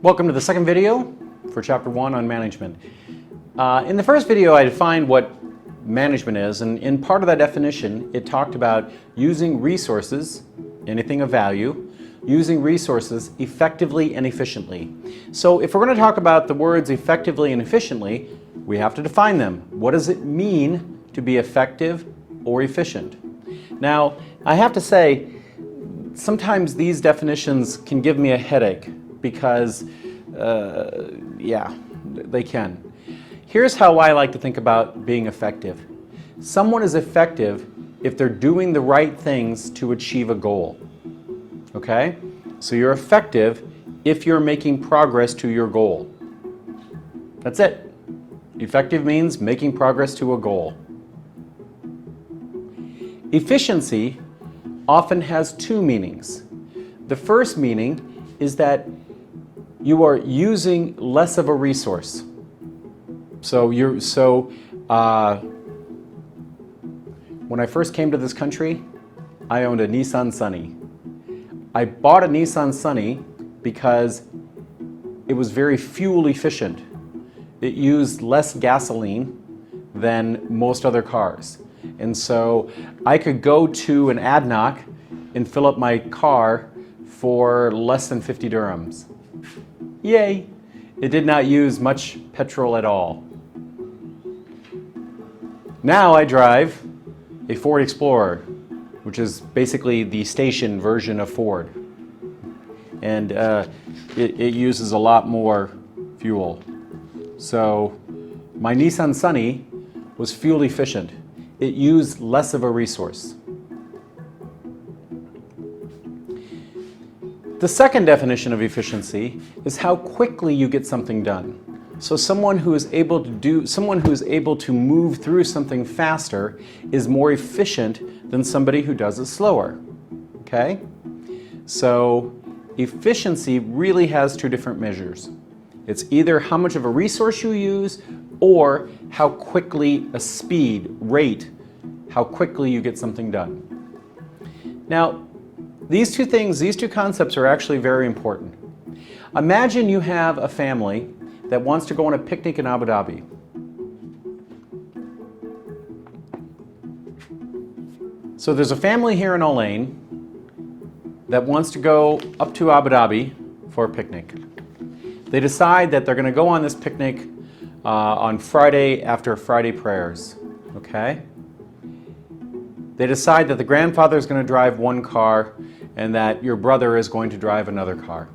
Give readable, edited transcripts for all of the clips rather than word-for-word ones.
Welcome to the second video for Chapter 1 on management. In the first video I defined what management is, and in part of that definition it talked about using resources, anything of value, using resources effectively and efficiently. So if we're going to talk about the words effectively and efficiently, we have to define them. What does it mean to be effective or efficient? Now, I have to say, sometimes these definitions can give me a headache because, yeah, they can. Here's how I like to think about being effective. Someone is effective if they're doing the right things to achieve a goal. Okay? So you're effective if you're making progress to your goal. That's it. Effective means making progress to a goal. Efficiency often has two meanings. The first meaning is that you are using less of a resource. So when I first came to this country, I owned a Nissan Sunny. I bought a Nissan Sunny because it was very fuel efficient. It used less gasoline than most other cars. And so I could go to an ADNOC and fill up my car for less than 50 dirhams. Yay! It did not use much petrol at all. Now I drive a Ford Explorer, which is basically the station version of Ford. And it uses a lot more fuel. So my Nissan Sunny was fuel efficient. It used less of a resource. The second definition of efficiency is how quickly you get something done. So someone who is able to move through something faster is more efficient than somebody who does it slower. Okay? So efficiency really has two different measures. It's either how much of a resource you use or how quickly how quickly you get something done. Now, these two concepts are actually very important. Imagine you have a family that wants to go on a picnic in Abu Dhabi. So there's a family here in Al Ain that wants to go up to Abu Dhabi for a picnic. They decide that they're going to go on this picnic on Friday after Friday prayers. Okay? They decide that the grandfather is going to drive one car and that your brother is going to drive another car.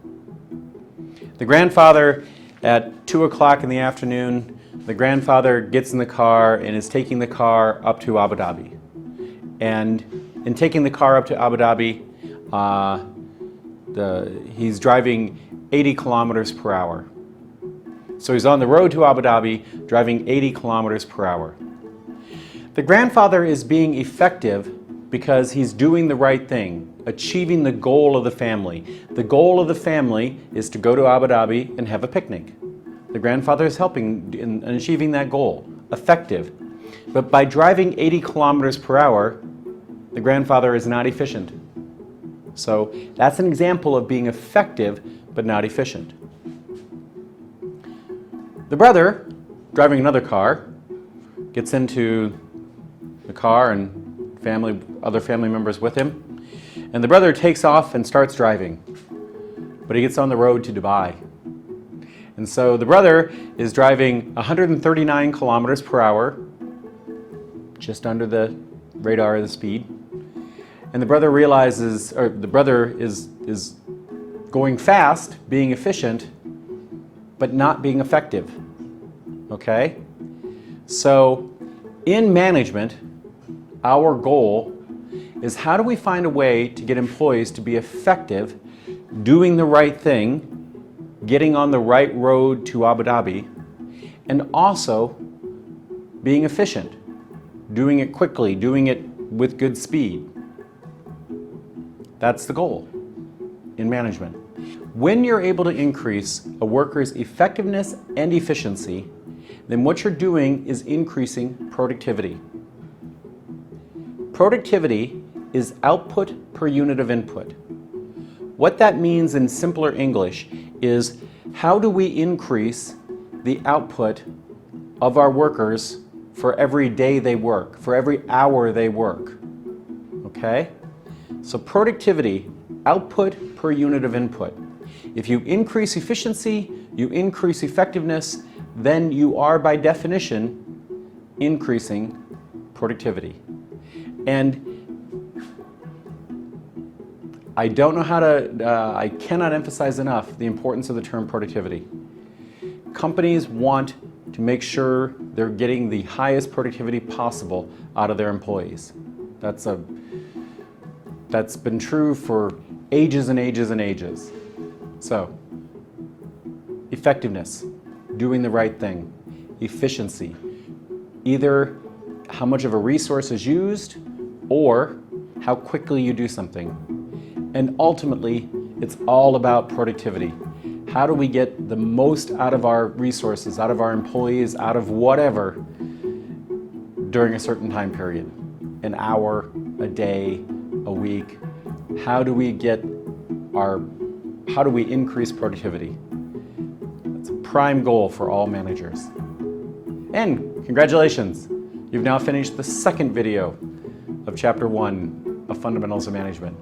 The grandfather, at 2 o'clock in the afternoon, the grandfather gets in the car and is taking the car up to Abu Dhabi. And in taking the car up to Abu Dhabi, he's driving 80 kilometers per hour. So he's on the road to Abu Dhabi driving 80 kilometers per hour. The grandfather is being effective because he's doing the right thing, achieving the goal of the family. The goal of the family is to go to Abu Dhabi and have a picnic. The grandfather is helping in achieving that goal, effective. But by driving 80 kilometers per hour, the grandfather is not efficient. So that's an example of being effective but not efficient. The brother, driving another car, gets into the car and other family members with him, and the brother takes off and starts driving, but he gets on the road to Dubai. And so the brother is driving 139 kilometers per hour, just under the radar of the speed, and the brother is going fast, being efficient, but not being effective. Okay? So in management, our goal is how do we find a way to get employees to be effective, doing the right thing, getting on the right road to Abu Dhabi, and also being efficient, doing it quickly, doing it with good speed. That's the goal in management. When you're able to increase a worker's effectiveness and efficiency, then what you're doing is increasing productivity. Productivity is output per unit of input. What that means in simpler English is How do we increase the output of our workers for every day they work, for every hour they work? Okay? So productivity, output per unit of input. If you increase efficiency, you increase effectiveness, then you are by definition increasing productivity. And I don't know how to, I cannot emphasize enough the importance of the term productivity. Companies want to make sure they're getting the highest productivity possible out of their employees. That's been true for ages and ages and ages. So, effectiveness, doing the right thing. Efficiency, either how much of a resource is used or how quickly you do something. And ultimately, it's all about productivity. How do we get the most out of our resources, out of our employees, out of whatever during a certain time period? An hour, a day, a week. How do we increase productivity? That's a prime goal for all managers. And congratulations, you've now finished the second video of Chapter 1 of Fundamentals of Management.